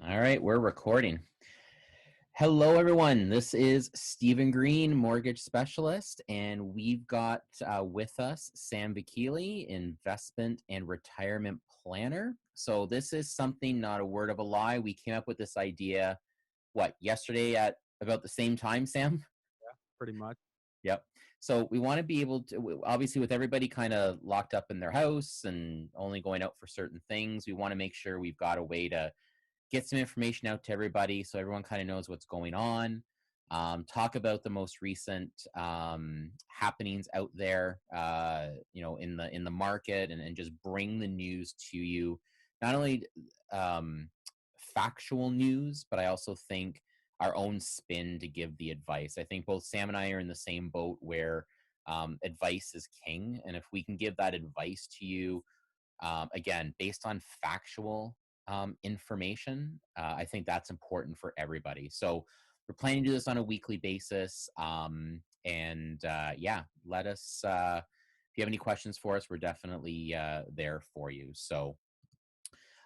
All right, we're recording. Hello, everyone. This is Stephen Green, mortgage specialist, and we've got with us Sam Vakili, investment and retirement planner. So this is something, not a word of a lie. We came up with this idea, yesterday at about the same time, Sam? Pretty much. Yep. So we want to be able to, obviously, with everybody kind of locked up in their house and only going out for certain things, we want to make sure we've got a way to get some information out to everybody so everyone kind of knows what's going on. Talk about the most recent happenings out there, in the market, and just bring the news to you. Not only factual news, but I also think our own spin to give the advice. I think both Sam and I are in the same boat where advice is king, and if we can give that advice to you, again, based on factual information, I think that's important for everybody. So we're planning to do this on a weekly basis. Let us, if you have any questions for us, we're definitely there for you. So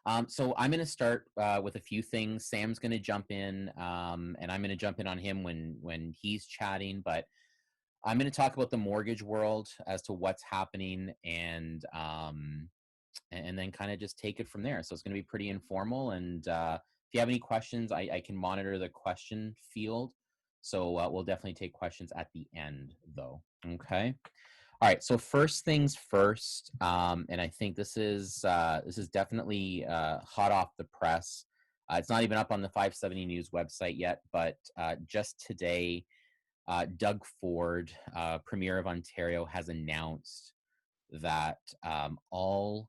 I'm going to start with a few things. Sam's going to jump in, and I'm going to jump in on him when he's chatting. But I'm going to talk about the mortgage world as to what's happening, and then kind of just take it from there. So it's going to be pretty informal. And if you have any questions, I can monitor the question field. So we'll definitely take questions at the end, though. Okay. All right. So first things first, and I think this is definitely hot off the press. It's not even up on the 570 News website yet, but just today, Doug Ford, Premier of Ontario, has announced that all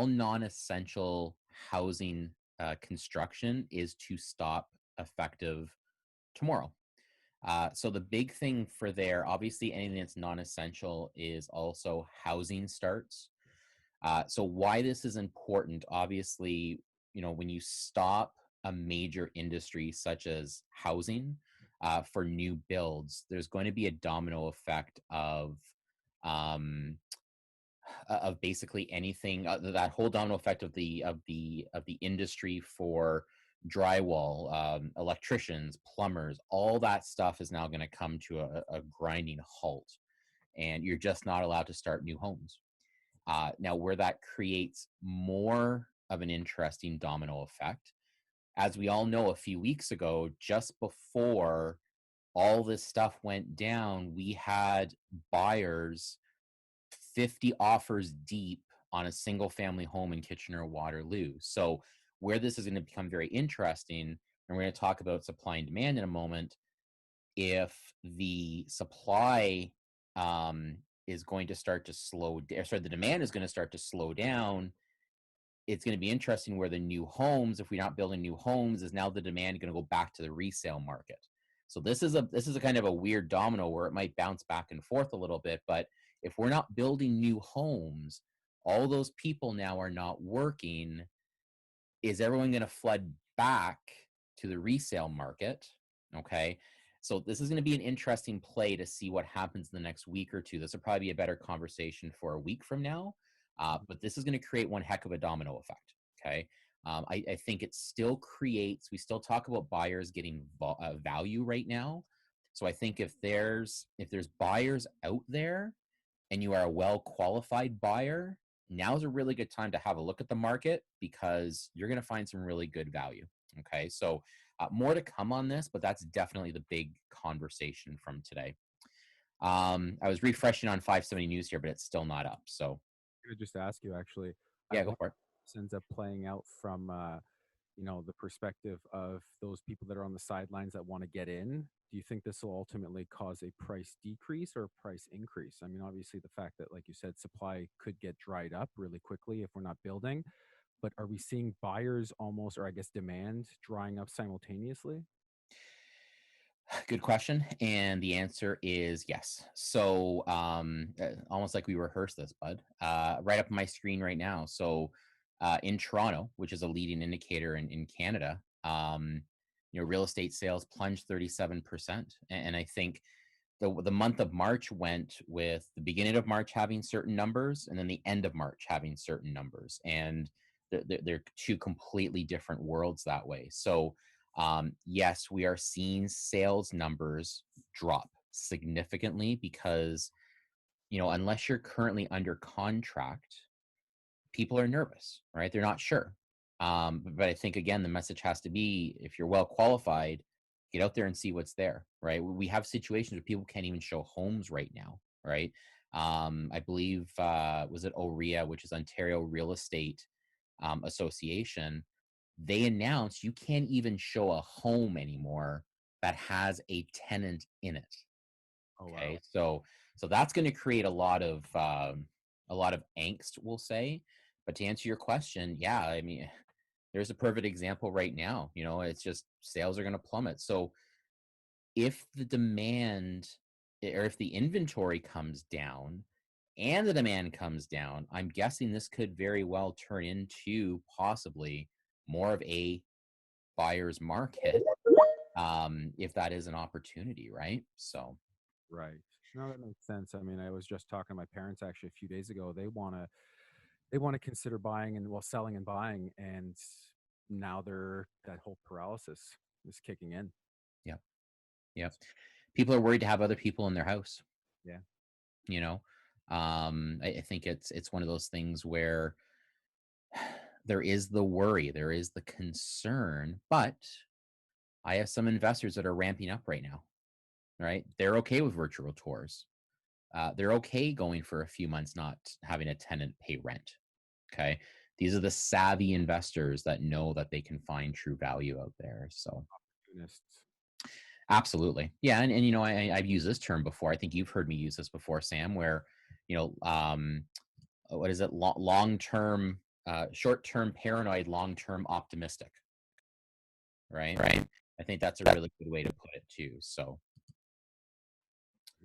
non-essential housing construction is to stop effective tomorrow. So the big thing for there, obviously, anything that's non-essential is also housing starts. So why this is important, obviously, when you stop a major industry such as housing for new builds, there's going to be a domino effect um, of basically anything, that whole domino effect of the industry for drywall, electricians, plumbers, all that stuff is now going to come to a grinding halt, and you're just not allowed to start new homes. Now, where that creates more of an interesting domino effect, as we all know, a few weeks ago, just before all this stuff went down, we had buyers 50 offers deep on a single family home in Kitchener-Waterloo. So where this is going to become very interesting, and we're going to talk about supply and demand in a moment, if the supply is going to start to the demand is going to start to slow down, it's going to be interesting where the new homes, if we're not building new homes, is now the demand going to go back to the resale market. So this is a kind of a weird domino where it might bounce back and forth a little bit, but if we're not building new homes, all those people now are not working. Is everyone going to flood back to the resale market? Okay. So this is going to be an interesting play to see what happens in the next week or two. This will probably be a better conversation for a week from now. But this is going to create one heck of a domino effect. Okay. I think it still creates, we still talk about buyers getting value right now. So I think if there's buyers out there and you are a well-qualified buyer, now's a really good time to have a look at the market, because you're going to find some really good value. Okay. So more to come on this, but that's definitely the big conversation from today. I was refreshing on 570 News here, but it's still not up. So I could just ask you actually, I yeah, go wonder for it. if this ends up playing out from the perspective of those people that are on the sidelines that want to get in. Do you think this will ultimately cause a price decrease or a price increase? I mean, obviously the fact that, like you said, supply could get dried up really quickly if we're not building, but are we seeing buyers almost, or I guess demand drying up simultaneously? Good question. And the answer is yes. So almost like we rehearsed this, bud. Right up on my screen right now. So in Toronto, which is a leading indicator in Canada, real estate sales plunged 37%. And I think the month of March went with the beginning of March having certain numbers, and then the end of March having certain numbers. And they're two completely different worlds that way. So yes, we are seeing sales numbers drop significantly because, unless you're currently under contract, people are nervous, right? They're not sure. But I think again, the message has to be: if you're well qualified, get out there and see what's there, right? We have situations where people can't even show homes right now, right? I believe was it OREA, which is Ontario Real Estate Association. They announced you can't even show a home anymore that has a tenant in it. Oh wow. Okay, so that's going to create a lot of angst, we'll say. But to answer your question, yeah, I mean, there's a perfect example right now. It's just sales are going to plummet. So if the demand or if the inventory comes down and the demand comes down, I'm guessing this could very well turn into possibly more of a buyer's market, if that is an opportunity, right? So Right. No, that makes sense. I mean, I was just talking to my parents actually a few days ago. They want to consider buying and well selling and buying, and now they're that whole paralysis is kicking in. yeah, yeah. People are worried to have other people in their house. Yeah. you know I think it's one of those things where there is the worry, there is the concern, but I have some investors that are ramping up right now, right? They're okay with virtual tours. They're okay going for a few months not having a tenant pay rent. Okay, these are the savvy investors that know that they can find true value out there. So Opportunists. absolutely. Yeah. And I've used this term before. I think you've heard me use this before, Sam, where, you know, what is it? Long term, short term paranoid, long term optimistic, right? Right. I think that's a really good way to put it too. So,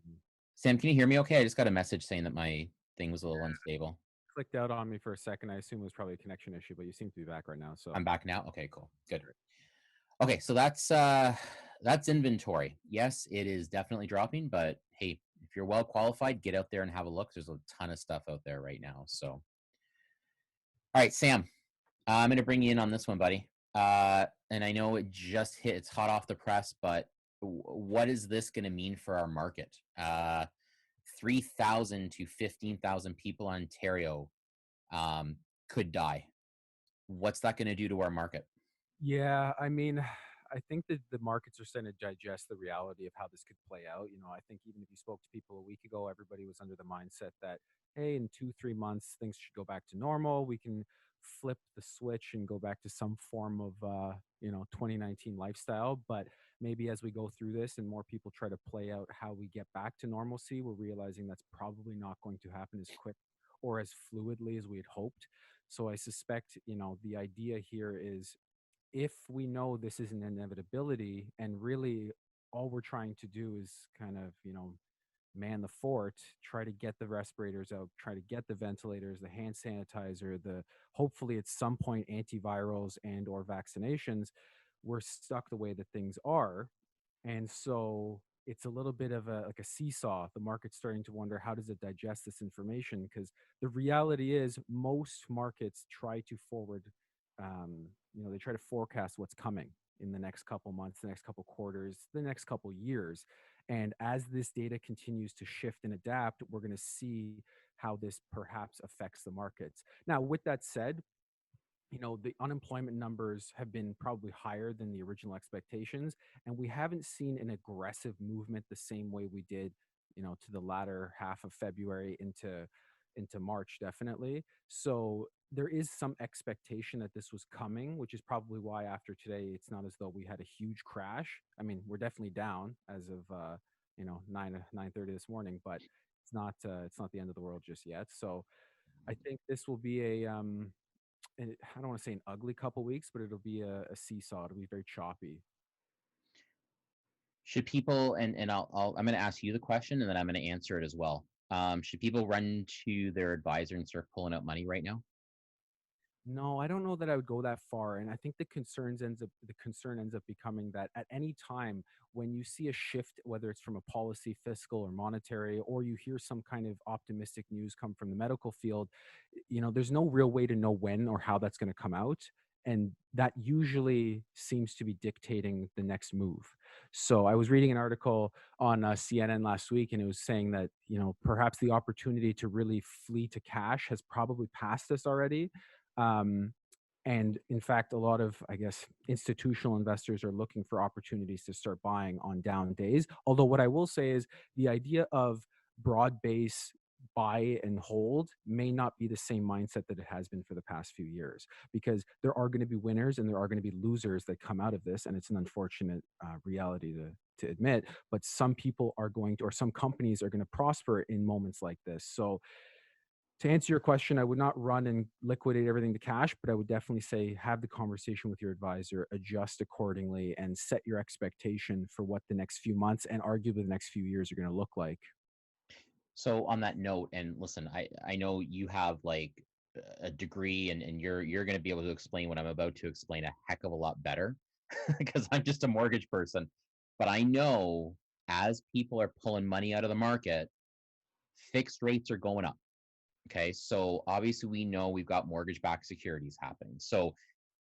Mhm. Sam, can you hear me okay? I just got a message saying that my thing was a little unstable. Clicked out on me for a second. I assume it was probably a connection issue, but you seem to be back right now. So I'm back now. Okay, cool. Good. Okay, so that's inventory. Yes, it is definitely dropping, but hey, if you're well qualified, get out there and have a look. There's a ton of stuff out there right now. So, all right, Sam, I'm going to bring you in on this one, buddy. And I know it just hit; it's hot off the press, but what is this going to mean for our market? 3,000 to 15,000 people in Ontario could die. What's that going to do to our market? yeah, I mean, I think that the markets are starting to digest the reality of how this could play out. I think even if you spoke to people a week ago, everybody was under the mindset that, hey, in 2, 3 months, things should go back to normal. We can flip the switch and go back to some form of, 2019 lifestyle. But maybe as we go through this and more people try to play out how we get back to normalcy, we're realizing that's probably not going to happen as quick or as fluidly as we had hoped. So I suspect, the idea here is if we know this is an inevitability and really all we're trying to do is kind of, man the fort, try to get the respirators out, try to get the ventilators, the hand sanitizer, the hopefully at some point antivirals and or vaccinations, we're stuck the way that things are. And so it's a little bit of a like a seesaw. The market's starting to wonder how does it digest this information? Because the reality is most markets try to forward, they try to forecast what's coming in the next couple months, the next couple quarters, the next couple years. And as this data continues to shift and adapt, we're going to see how this perhaps affects the markets. Now, with that said, the unemployment numbers have been probably higher than the original expectations, and we haven't seen an aggressive movement the same way we did, to the latter half of February into March, definitely. So there is some expectation that this was coming, which is probably why after today, it's not as though we had a huge crash. I mean, we're definitely down as of 9:30 this morning, but it's not the end of the world just yet. So I think this will be and I don't want to say an ugly couple weeks, but it'll be a seesaw. It'll be very choppy. Should people, and I'm going to ask you the question and then I'm going to answer it as well. Should people run to their advisor and start pulling out money right now? No, I don't know that I would go that far. And I think the concern ends up becoming that at any time when you see a shift, whether it's from a policy, fiscal, or monetary, or you hear some kind of optimistic news come from the medical field, there's no real way to know when or how that's going to come out. And that usually seems to be dictating the next move. So I was reading an article on CNN last week, and it was saying that, perhaps the opportunity to really flee to cash has probably passed us already. um, and in fact, a lot of, I guess, institutional investors are looking for opportunities to start buying on down days. Although, what I will say is the idea of broad base buy and hold may not be the same mindset that it has been for the past few years, because there are going to be winners and there are going to be losers that come out of this. And it's an unfortunate reality to admit, but some people are going to, or some companies are going to prosper in moments like this. So, to answer your question, I would not run and liquidate everything to cash, but I would definitely say have the conversation with your advisor, adjust accordingly, and set your expectation for what the next few months and arguably the next few years are going to look like. So on that note, and listen, I know you have like a degree, and you're going to be able to explain what I'm about to explain a heck of a lot better because I'm just a mortgage person. But I know as people are pulling money out of the market, fixed rates are going up. Okay, so obviously we know we've got mortgage-backed securities happening. So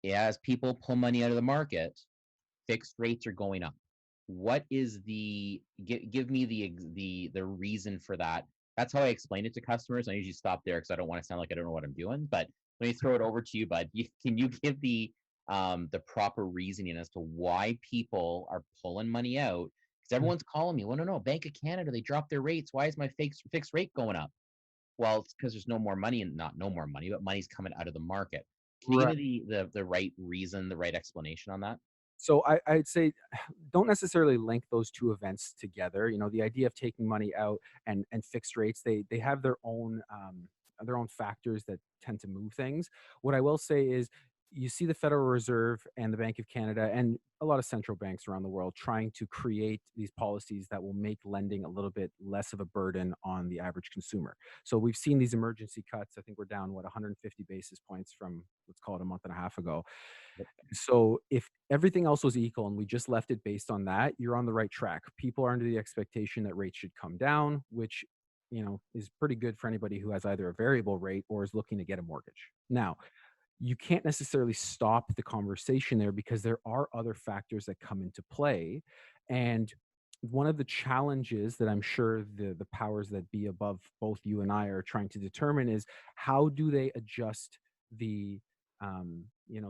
as people pull money out of the market, fixed rates are going up. What is give me the reason for that? That's how I explain it to customers. I usually stop there because I don't want to sound like I don't know what I'm doing. But let me throw it over to you, bud. Can you give the proper reasoning as to why people are pulling money out? Because everyone's calling me. Well, no, no, Bank of Canada, they dropped their rates. Why is my fixed rate going up? Well, it's because there's no more money, and not no more money, but money's coming out of the market. Can you give Right. me the right reason, the right explanation on that? So I'd say don't necessarily link those two events together. The idea of taking money out and fixed rates, they have their own factors that tend to move things. What I will say is you see the Federal Reserve and the Bank of Canada and a lot of central banks around the world trying to create these policies that will make lending a little bit less of a burden on the average consumer. So we've seen these emergency cuts. I think we're down 150 basis points from, let's call it, a month and a half ago. So if everything else was equal and we just left it based on that, you're on the right track. People are under the expectation that rates should come down, which, is pretty good for anybody who has either a variable rate or is looking to get a mortgage. Now, you can't necessarily stop the conversation there because there are other factors that come into play. And one of the challenges that I'm sure the powers that be above both you and I are trying to determine is how do they adjust the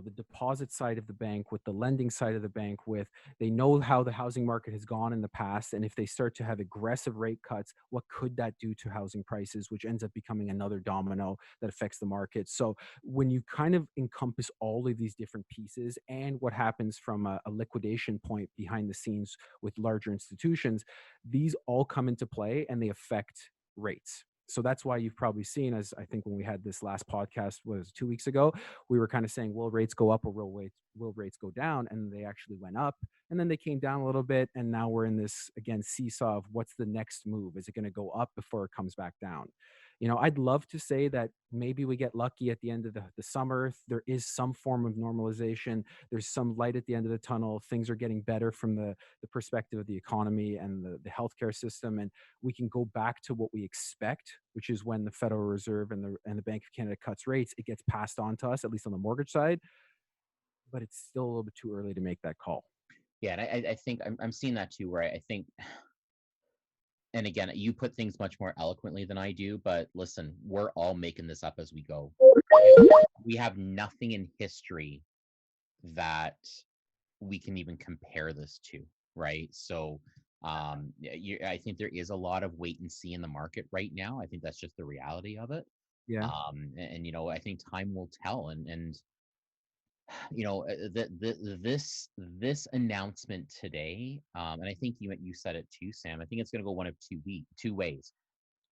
the deposit side of the bank with the lending side of the bank. With They know how the housing market has gone in the past, and if they start to have aggressive rate cuts, what could that do to housing prices, which ends up becoming another domino that affects the market. So when you kind of encompass all of these different pieces and what happens from a liquidation point behind the scenes with larger institutions, these all come into play and they affect rates. So that's why you've probably seen, as I think when we had this last podcast was 2 weeks ago, we were kind of saying, will rates go up or will rates go down? And they actually went up and then they came down a little bit. And now we're in this, again, seesaw of what's the next move? Is it going to go up before it comes back down? I'd love to say that maybe we get lucky at the end of the summer. There is some form of normalization. There's some light at the end of the tunnel. Things are getting better from the perspective of the economy and the healthcare system. And we can go back to what we expect, which is when the Federal Reserve and the Bank of Canada cuts rates, it gets passed on to us, at least on the mortgage side. But it's still a little bit too early to make that call. Yeah, and I think I'm seeing that too, where I think, and again, you put things much more eloquently than I do, but listen, we're all making this up as we go. We have nothing in history that we can even compare this to, right? So, I think there is a lot of wait and see in the market right now. I think that's just the reality of it. Yeah. I think time will tell. And this announcement today, and I think you said it too, Sam. I think it's going to go one of two ways.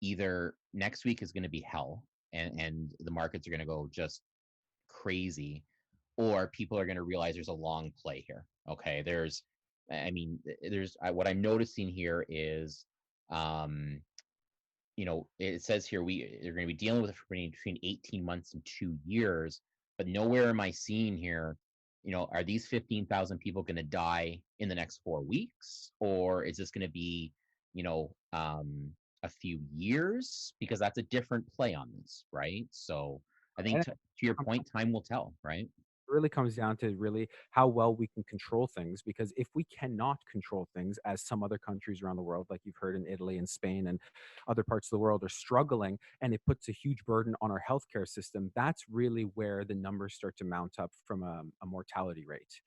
Either next week is going to be hell, and the markets are going to go just crazy, or people are going to realize there's a long play here. Okay, what I'm noticing here is, it says here they're going to be dealing with it for between 18 months and 2 years. But nowhere am I seeing here, are these 15,000 people going to die in the next 4 weeks, or is this going to be, you know, um, a few years? Because that's a different play on this, right? So I think And to your point, time will tell, right? it really comes down to really how well we can control things, because if we cannot control things, as some other countries around the world, like you've heard in Italy and Spain and other parts of the world, are struggling, and it puts a huge burden on our healthcare system, that's really where the numbers start to mount up from a mortality rate.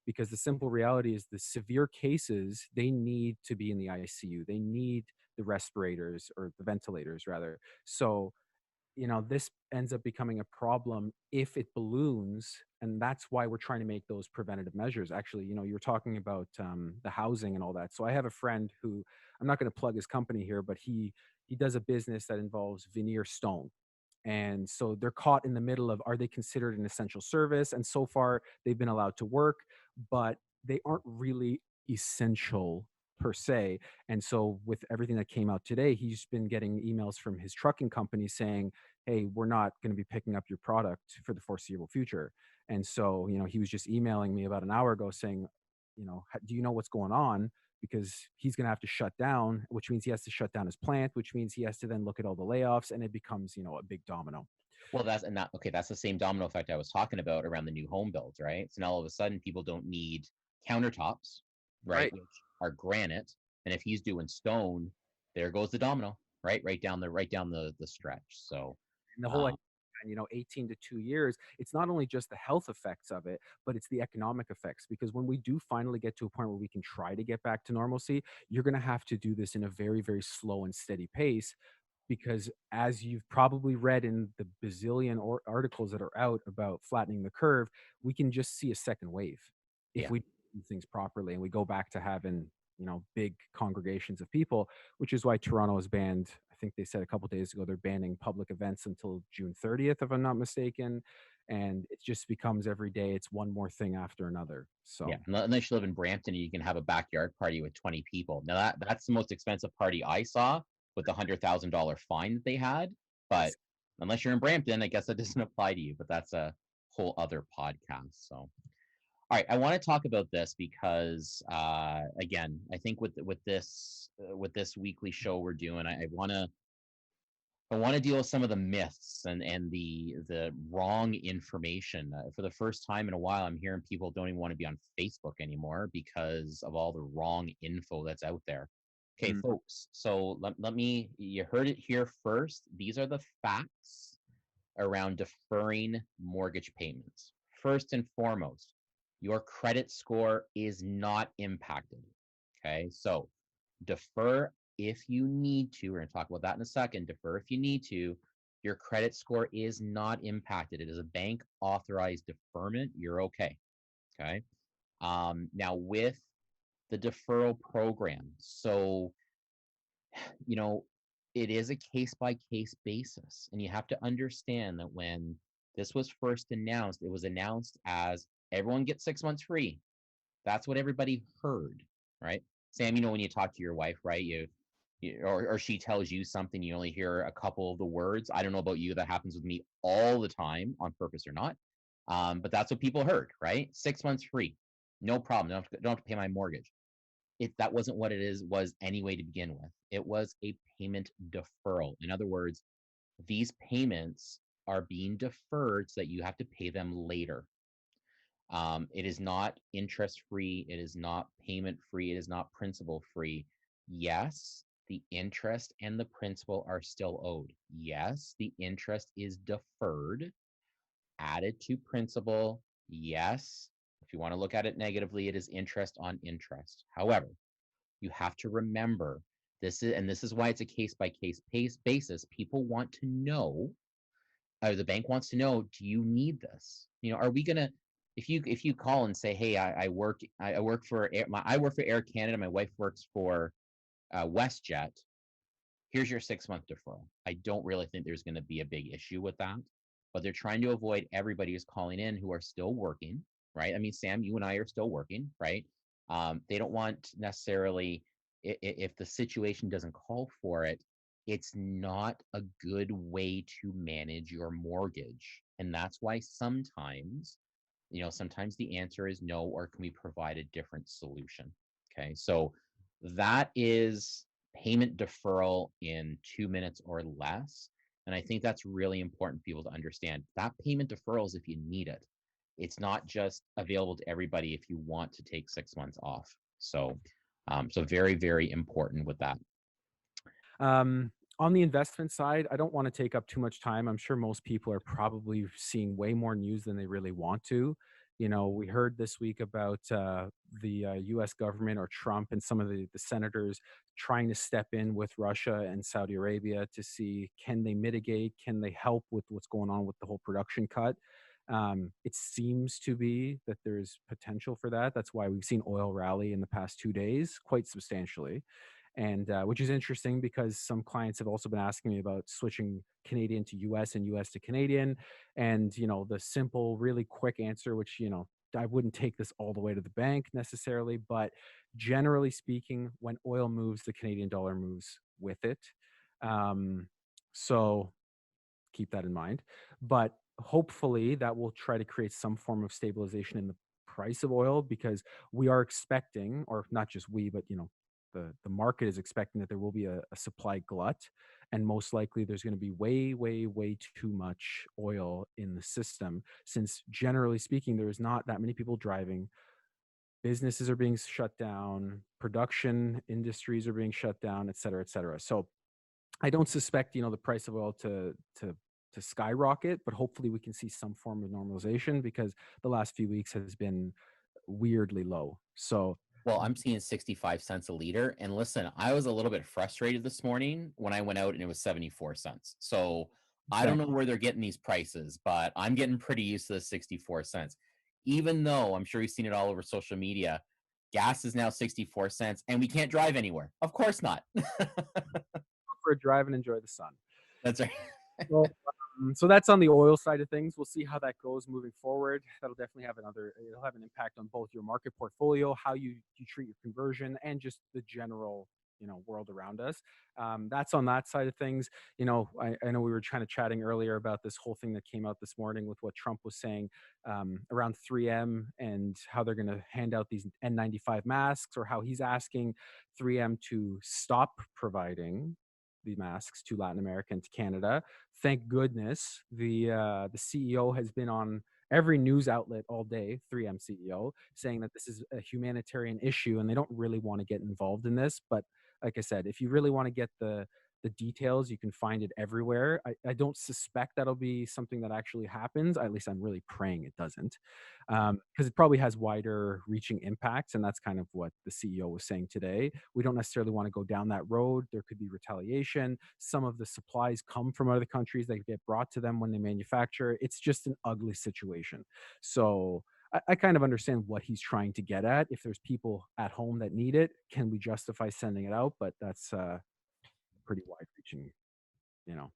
Because the simple reality is, the severe cases, they need to be in the ICU, they need the respirators, or the ventilators rather. So this ends up becoming a problem if it balloons. And that's why we're trying to make those preventative measures. Actually, you were talking about the housing and all that. So I have a friend who, I'm not going to plug his company here, but he does a business that involves veneer stone. And so they're caught in the middle of, are they considered an essential service? And so far they've been allowed to work, but they aren't really essential per se. And so with everything that came out today, he's been getting emails from his trucking company saying, hey, we're not going to be picking up your product for the foreseeable future. And so, he was just emailing me about an hour ago saying, do you know what's going on? Because he's going to have to shut down, which means he has to shut down his plant, which means he has to then look at all the layoffs, and it becomes, a big domino. Well, that's the same domino effect I was talking about around the new home builds, right? So now all of a sudden people don't need countertops, right, Right. which are granite, and if he's doing stone, there goes the domino, right down the stretch. So, And the whole idea, um, 18 to 2 years, it's not only just the health effects of it, but it's the economic effects. Because when we do finally get to a point where we can try to get back to normalcy, you're going to have to do this in a very, very slow and steady pace. Because as you've probably read in the bazillion articles that are out about flattening the curve, we can just see a second wave if yeah, we do things properly and we go back to having, big congregations of people, which is why Toronto has banned, I think they said a couple days ago, they're banning public events until June 30th, if I'm not mistaken. And it just becomes every day, it's one more thing after another. yeah. So, Unless you live in Brampton, you can have a backyard party with 20 people. Now that's the most expensive party I saw with the $100,000 fine that they had. But yes. unless you're in Brampton, I guess that doesn't apply to you. But that's a whole other podcast. So. All right, I want to talk about this because again, I think with this weekly show we're doing, I want to deal with some of the myths and the wrong information. For the first time in a while, I'm hearing people don't even want to be on Facebook anymore because of all the wrong info that's out there. Okay, Mm. folks. So you heard it here first. These are the facts around deferring mortgage payments. First and foremost, your credit score is not impacted. Okay, so defer if you need to. We're going to talk about that in a second. Defer if you need to. Your credit score is not impacted. It is a bank authorized deferment. You're okay. Okay. Now, with the deferral program, so you know, it is a case by case basis. And you have to understand that when this was first announced, it was announced as everyone gets 6 months free. That's what everybody heard, right? Sam, when you talk to your wife, right? Or she tells you something, you only hear a couple of the words. I don't know about you, that happens with me all the time, on purpose or not. But that's what people heard, right? 6 months free, no problem. Don't have to pay my mortgage. That wasn't what it was anyway to begin with. It was a payment deferral. In other words, these payments are being deferred so that you have to pay them later. It is not interest free. It is not payment free. It is not principal free. Yes, the interest and the principal are still owed. Yes, the interest is deferred, added to principal. Yes, if you want to look at it negatively, it is interest on interest. However, you have to remember this is why it's a case by case basis. People want to know, or the bank wants to know, do you need this? Are we gonna, if you call and say, hey, I work for Air Canada, my wife works for WestJet, here's your 6 month deferral. I don't really think there's going to be a big issue with that, but they're trying to avoid everybody who's calling in who are still working, right? I mean, Sam, you and I are still working, right? They don't want necessarily, if the situation doesn't call for it, it's not a good way to manage your mortgage. And that's why sometimes, sometimes the answer is no, or can we provide a different solution? Okay, so that is payment deferral in 2 minutes or less. And I think that's really important for people to understand. That payment deferral is if you need it. It's not just available to everybody if you want to take 6 months off. So very, very important with that. On the investment side, I don't want to take up too much time. I'm sure most people are probably seeing way more news than they really want to. We heard this week about the US government or Trump and some of the senators trying to step in with Russia and Saudi Arabia to see, can they mitigate, can they help with what's going on with the whole production cut. It seems to be that there's potential for that. That's why we've seen oil rally in the past 2 days quite substantially, and which is interesting because some clients have also been asking me about switching Canadian to US and US to Canadian. And the simple, really quick answer, which I wouldn't take this all the way to the bank necessarily, but generally speaking, when oil moves, the Canadian dollar moves with it. So keep that in mind. But hopefully that will try to create some form of stabilization in the price of oil, because we are expecting, or not just we, but the market is expecting that there will be a supply glut, and most likely there's going to be way, way, way too much oil in the system, since generally speaking there is not that many people driving. Businesses are being shut down, production industries are being shut down, et cetera, et cetera. So I don't suspect, the price of oil to skyrocket, but hopefully we can see some form of normalization, because the last few weeks has been weirdly low. So Well, I'm seeing 65 cents a liter. And listen, I was a little bit frustrated this morning when I went out and it was 74 cents. So I same. don't know where they're getting these prices, but I'm getting pretty used to the 64 cents. Even though I'm sure you've seen it all over social media, gas is now 64 cents and we can't drive anywhere. Of course not. Go for a drive and enjoy the sun. That's right. Well, so that's on the oil side of things. We'll see how that goes moving forward. That'll definitely have it'll have an impact on both your market portfolio, how you treat your conversion, and just the general world around us. That's on that side of things. I know we were trying to chatting earlier about this whole thing that came out this morning with what Trump was saying around 3M and how they're going to hand out these N95 masks, or how he's asking 3M to stop providing the masks to Latin America and to Canada. Thank goodness the CEO has been on every news outlet all day, 3M CEO, saying that this is a humanitarian issue and they don't really want to get involved in this. But like I said, if you really want to get the details, you can find it everywhere. I don't suspect that'll be something that actually happens. At least I'm really praying it doesn't, because it probably has wider reaching impacts. And that's kind of what the CEO was saying today. We don't necessarily want to go down that road. There could be retaliation. Some of the supplies come from other countries that get brought to them when they manufacture. It's just an ugly situation. So I kind of understand what he's trying to get at. If there's people at home that need it, can we justify sending it out? But that's pretty wide reaching, you know,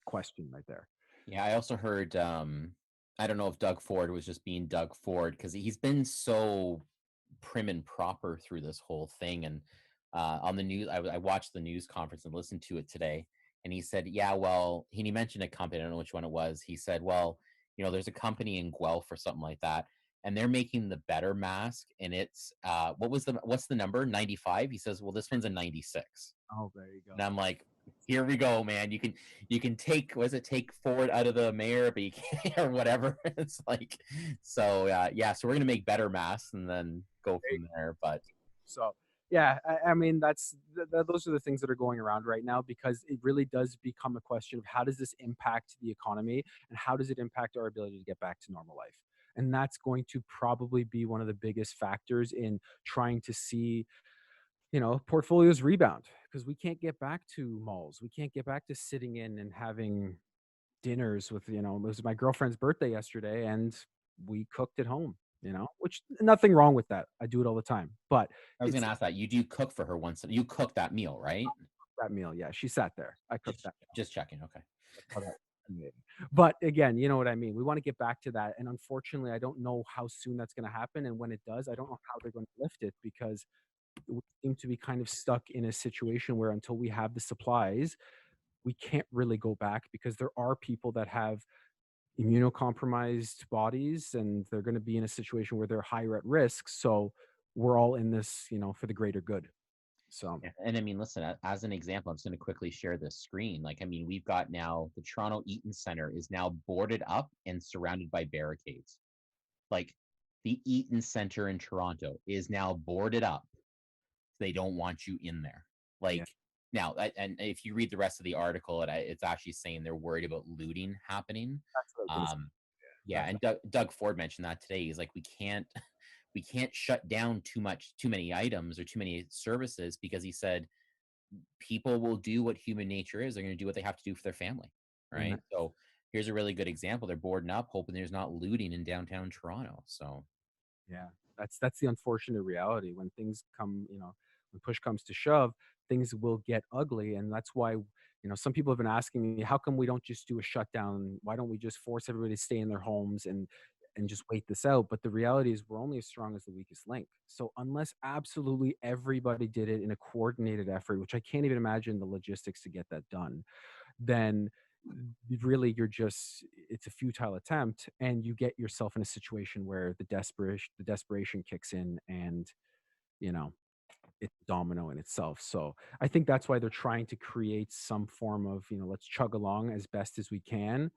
question right there. Yeah, I also heard I don't know if Doug Ford was just being Doug Ford because he's been so prim and proper through this whole thing. And on the news, I watched the news conference and listened to it today. And he said, yeah, well, he mentioned a company. I don't know which one it was. He said, well, there's a company in Guelph or something like that, and they're making the better mask. And it's what's the number? 95. He says, well, this one's a 96. Oh, there you go. And I'm like, here we go, man. You can take, was it take Ford out of the mayor, but you can't, or whatever. It's like, so yeah. So we're gonna make better masks and then go from there. But So yeah, I mean those are the things that are going around right now, because it really does become a question of how does this impact the economy and how does it impact our ability to get back to normal life. And that's going to probably be one of the biggest factors in trying to see, portfolios rebound, because we can't get back to malls. We can't get back to sitting in and having dinners with, it was my girlfriend's birthday yesterday and we cooked at home, which nothing wrong with that. I do it all the time. But I was it's gonna ask that. You do cook for her once. You cook that meal, right? that meal. Yeah, she sat there. I cooked Just that. just checking. Okay. That's how that made. But again, you know what I mean? We want to get back to that. And unfortunately, I don't know how soon that's going to happen. And when it does, I don't know how they're going to lift it, because we seem to be kind of stuck in a situation where until we have the supplies, we can't really go back, because there are people that have immunocompromised bodies, and they're going to be in a situation where they're higher at risk. So we're all in this, for the greater good. So Yeah, and I mean, listen, as an example, I'm just going to quickly share this screen. Like, I mean, we've got now the Toronto Eaton Center is now boarded up and surrounded by barricades. Like, the Eaton Center in Toronto is now boarded up. They don't want you in there. yeah, Like, now, and if you read the rest of the article, it's actually saying they're worried about looting happening. that's what I was going to say. Um, yeah, That, and that, Doug Ford mentioned that today. He's like, we can't shut down too many items or too many services, because he said people will do what human nature is. They're going to do what they have to do for their family, and right? So here's a really good example. They're boarding up, hoping there's not looting in downtown Toronto. So Yeah, that's the unfortunate reality when things come, when push comes to shove, things will get ugly, and that's why, some people have been asking me, how come we don't just do a shutdown? Why don't we just force everybody to stay in their homes and just wait this out? But the reality is we're only as strong as the weakest link. So unless absolutely everybody did it in a coordinated effort, which I can't even imagine the logistics to get that done, then really it's a futile attempt, and you get yourself in a situation where the desperation kicks in, and you know it's a domino in itself. So I think that's why they're trying to create some form of, let's chug along as best as we can.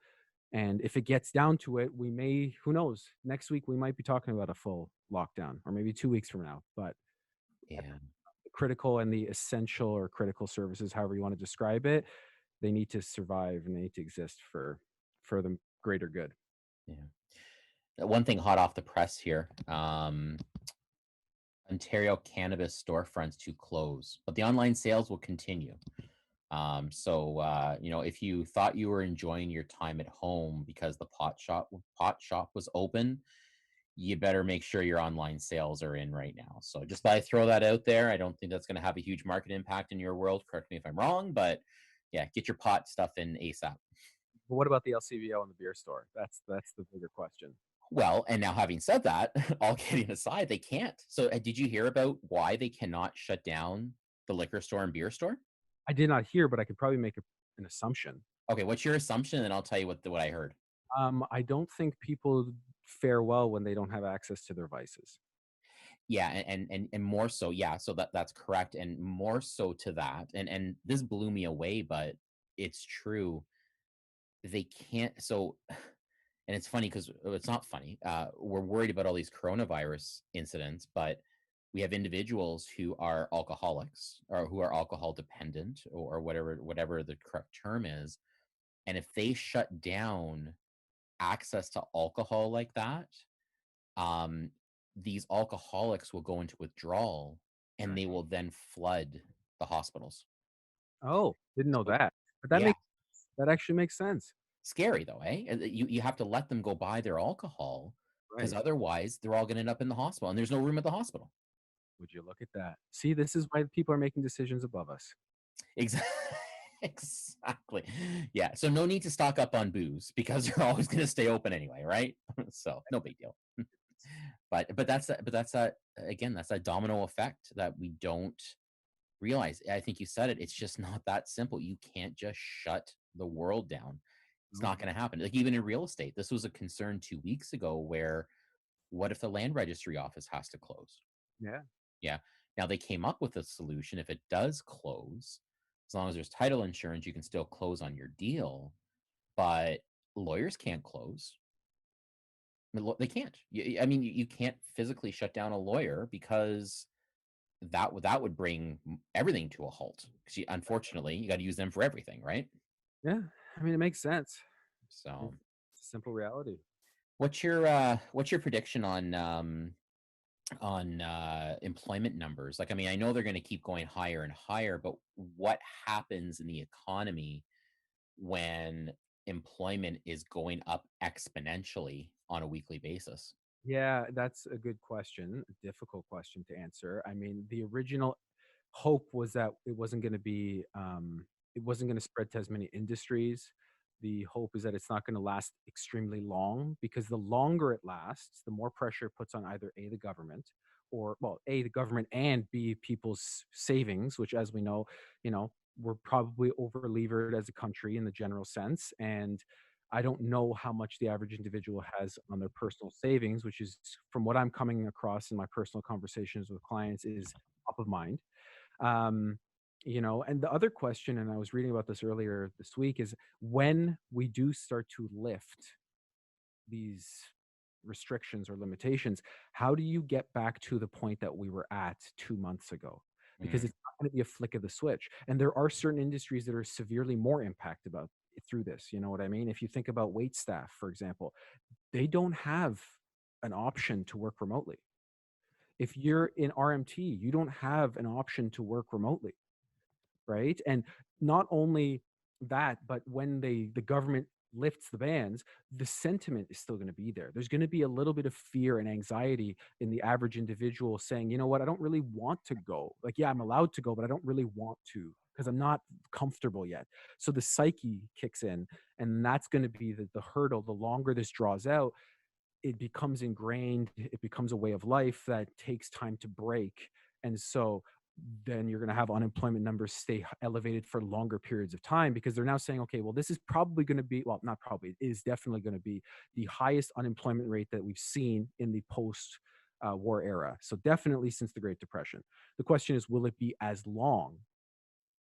And if it gets down to it, we may, who knows, next week we might be talking about a full lockdown, or maybe 2 weeks from now. But yeah, the critical and the essential or critical services, however you want to describe it, they need to survive and they need to exist for the greater good. yeah. One thing hot off the press here: Ontario cannabis storefronts to close, but the online sales will continue. If you thought you were enjoying your time at home because the pot shop was open, you better make sure your online sales are in right now. So just thought I'd throw that out there. I don't think that's going to have a huge market impact in your world. Correct me if I'm wrong, but yeah, get your pot stuff in ASAP. But what about the LCBO and the beer store? That's the bigger question. Well, and now having said that, all kidding aside, they can't. So did you hear about why they cannot shut down the liquor store and beer store? I did not hear, but I could probably make an assumption. Okay, what's your assumption? And I'll tell you what I heard. I don't think people fare well when they don't have access to their vices. Yeah, and more so, yeah, so that's correct, and more so to that, and this blew me away, but it's true. They can't. So, and it's funny because it's not funny. We're worried about all these coronavirus incidents, but we have individuals who are alcoholics or who are alcohol dependent, or whatever the correct term is, and if they shut down access to alcohol like that, um, these alcoholics will go into withdrawal, and Right. they will then flood the hospitals. Oh, didn't know So, that. But yeah, that actually makes sense. scary though, eh? And you have to let them go buy their alcohol, because Right. otherwise they're all going to end up in the hospital, and there's no room at the hospital. Would you look at that? See, this is why people are making decisions above us. Exactly. Exactly. Yeah. So no need to stock up on booze, because they're always going to stay open anyway, right? So no big deal. But that's again, that's that domino effect that we don't realize. I think you said it. It's just not that simple. You can't just shut the world down. It's No. not going to happen. Like, even in real estate, this was a concern 2 weeks ago, where what if the land registry office has to close? Yeah. Yeah. Now they came up with a solution. If it does close, as long as there's title insurance, you can still close on your deal. But lawyers can't close. They can't. I mean, you can't physically shut down a lawyer, because that would bring everything to a halt. Because unfortunately, you got to use them for everything, right? Yeah. I mean, it makes sense. So, It's a simple reality. what's your prediction on employment numbers? Like, I mean, I know they're going to keep going higher and higher, but what happens in the economy when employment is going up exponentially on a weekly basis? Yeah, that's a good question, a difficult question to answer. I mean, the original hope was that it wasn't gonna spread to as many industries. The hope is that it's not gonna last extremely long, because the longer it lasts, the more pressure it puts on either A, the government, or well, A, the government, and B, people's savings, which, as we know, we're probably over levered as a country in the general sense. And I don't know how much the average individual has on their personal savings, which is, from what I'm coming across in my personal conversations with clients, is top of mind. Um, and the other question, and I was reading about this earlier this week, is when we do start to lift these restrictions or limitations, how do you get back to the point that we were at 2 months ago? Because Mm, it's not going to be a flick of the switch. And there are certain industries that are severely more impacted about through this. You know what I mean? If you think about wait staff, for example, they don't have an option to work remotely. If you're in RMT, you don't have an option to work remotely, right? And not only that, but when the government lifts the bans, the sentiment is still going to be there. There's going to be a little bit of fear and anxiety in the average individual saying, you know what, I don't really want to go. Like, yeah, I'm allowed to go, but I don't really want to because I'm not comfortable yet. So the psyche kicks in, and that's going to be the hurdle. The longer this draws out, it becomes ingrained, it becomes a way of life that takes time to break. And so then you're going to have unemployment numbers stay elevated for longer periods of time because they're now saying, okay, well, this is probably going to be, well, not probably, it is definitely going to be the highest unemployment rate that we've seen in the post war era. So definitely since the Great Depression. The question is, will it be as long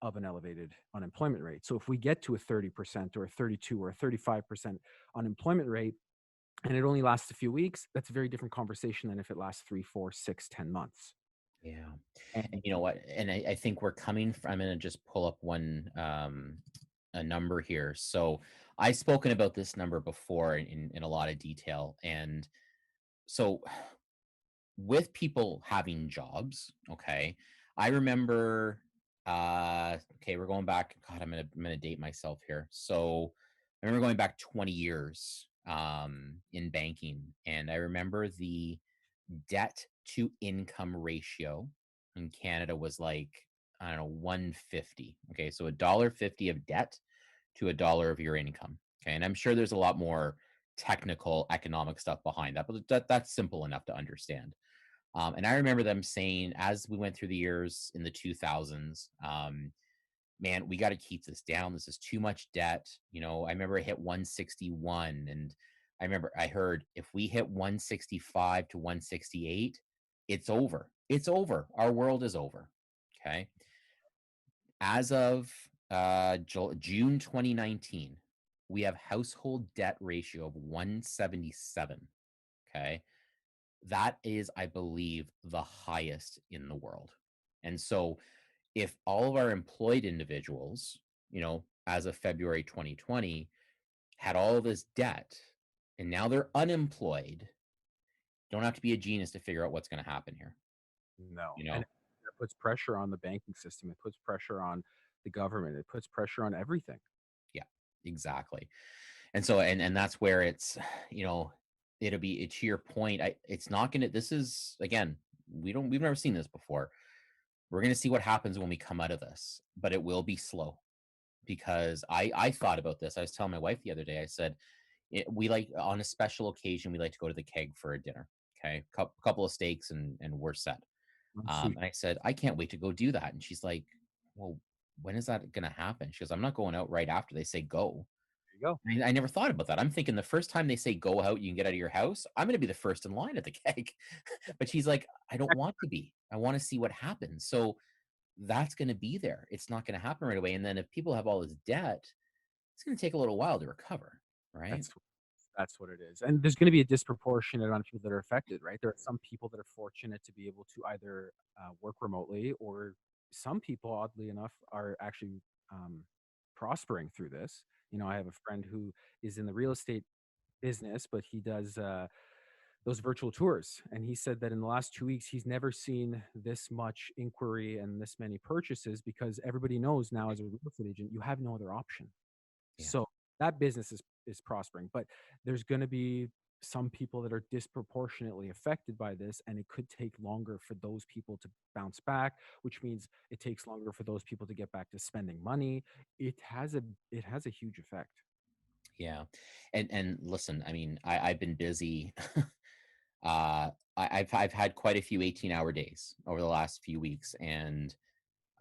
of an elevated unemployment rate? So if we get to a 30% or a 32 or a 35% unemployment rate, and it only lasts a few weeks, that's a very different conversation than if it lasts 3, 4, 6, 10 months. yeah. And And you know what? And I think we're coming from, I'm going to just pull up one, a number here. So I've spoken about this number before in a lot of detail. And so with people having jobs, okay, I remember, okay, we're going back. God, I'm gonna date myself here. So I remember going back 20 years in banking, and I remember the debt to income ratio in Canada was like, I don't know, 150. Okay, so $1.50 of debt to $1 of your income. Okay, and I'm sure there's a lot more technical economic stuff behind that, but that's simple enough to understand. And I remember them saying as we went through the years in the 2000s, man, we got to keep this down. This is too much debt. You know, I remember it hit 161, and I remember I heard if we hit 165 to 168, it's over. It's over. Our world is over. Okay. As of June 2019, we have household debt ratio of 177. Okay. That is, I believe, the highest in the world. And so if all of our employed individuals, as of February 2020, had all of this debt and now they're unemployed, don't have to be a genius to figure out what's going to happen here, no, you and know? it puts pressure on the banking system. It puts pressure on the government. It puts pressure on everything. Yeah, exactly. And so, and that's where it's, you know, it'll be to your point. It's not going to, this is again, we've never seen this before. We're going to see what happens when we come out of this, but it will be slow because I thought about this. I was telling my wife the other day, I said, we like on a special occasion, we like to go to the keg for a dinner. Okay. Couple of steaks and we're set. Oh, sweet. And I said, I can't wait to go do that. And she's like, well, when is that going to happen? She goes, I'm not going out right after they say go. There you go. I never thought about that. I'm thinking the first time they say go out, you can get out of your house. I'm going to be the first in line at the keg. But she's like, I don't want to be. I want to see what happens. So that's going to be there. It's not going to happen right away. And then if people have all this debt, it's going to take a little while to recover, right? That's that's what it is. And there's going to be a disproportionate amount of people that are affected, right? There are some people that are fortunate to be able to either work remotely, or some people, oddly enough, are actually prospering through this. I have a friend who is in the real estate business, but he does those virtual tours. And he said that in the last 2 weeks, he's never seen this much inquiry and this many purchases because everybody knows now, as a real estate agent, you have no other option. Yeah. So that business is prospering, but there's going to be some people that are disproportionately affected by this, and it could take longer for those people to bounce back, which means it takes longer for those people to get back to spending money. It has a huge effect. Yeah. And listen, I mean, I've been busy. uh I've had quite a few 18-hour days over the last few weeks. And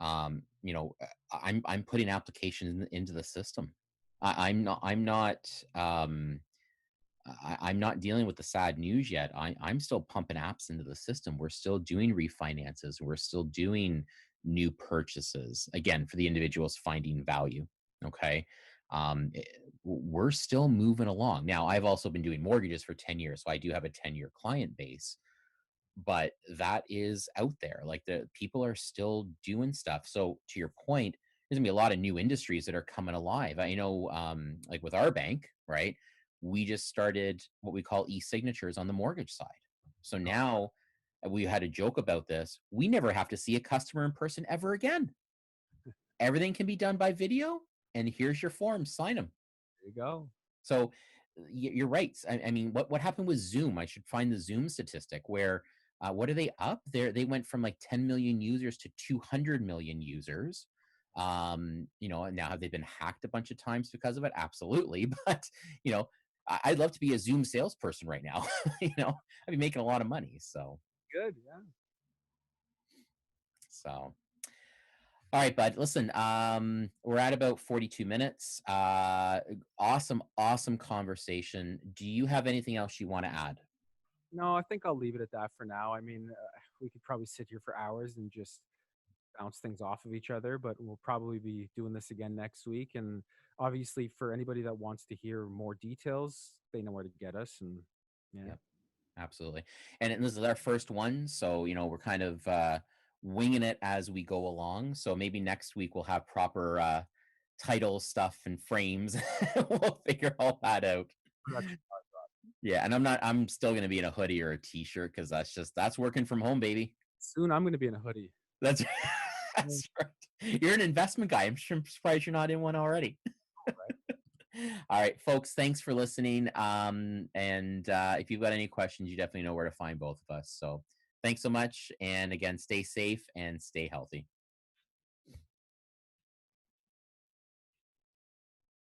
I'm putting applications into the system. I'm not dealing with the sad news yet. I'm still pumping apps into the system. We're still doing refinances. We're still doing new purchases. Again, for the individuals finding value. Okay. We're still moving along. Now, I've also been doing mortgages for 10 years. So I do have a 10-year client base, but that is out there. Like the people are still doing stuff. So to your point, there's gonna be a lot of new industries that are coming alive. I know, like with our bank, right? We just started what we call e-signatures on the mortgage side. So now we had a joke about this. We never have to see a customer in person ever again. Everything can be done by video, and here's your forms, sign them. There you go. So you're right. I mean, what happened with Zoom? I should find the Zoom statistic where what are they up there? They went from like 10 million users to 200 million users. And now have they been hacked a bunch of times because of it? Absolutely. But you know, I'd love to be a Zoom salesperson right now. I'd be making a lot of money. Good. Yeah. So all right, bud. Listen, we're at about 42 minutes. Awesome conversation. Do you have anything else you want to add? No, I think I'll leave it at that for now. I mean, we could probably sit here for hours and just bounce things off of each other, but we'll probably be doing this again next week. And obviously, for anybody that wants to hear more details, they know where to get us. And yeah, Yep, absolutely. And this is our first one, so we're kind of winging it as we go along. So maybe next week we'll have proper title stuff and frames. We'll figure all that out. production. Yeah, and I'm still gonna be in a hoodie or a t-shirt because that's working from home, baby. Soon I'm going to be in a hoodie. That's Yeah, that's right. You're an investment guy. I'm surprised you're not in one already. right. All right, folks, thanks for listening. And if you've got any questions, you definitely know where to find both of us. So thanks so much. And again, stay safe and stay healthy.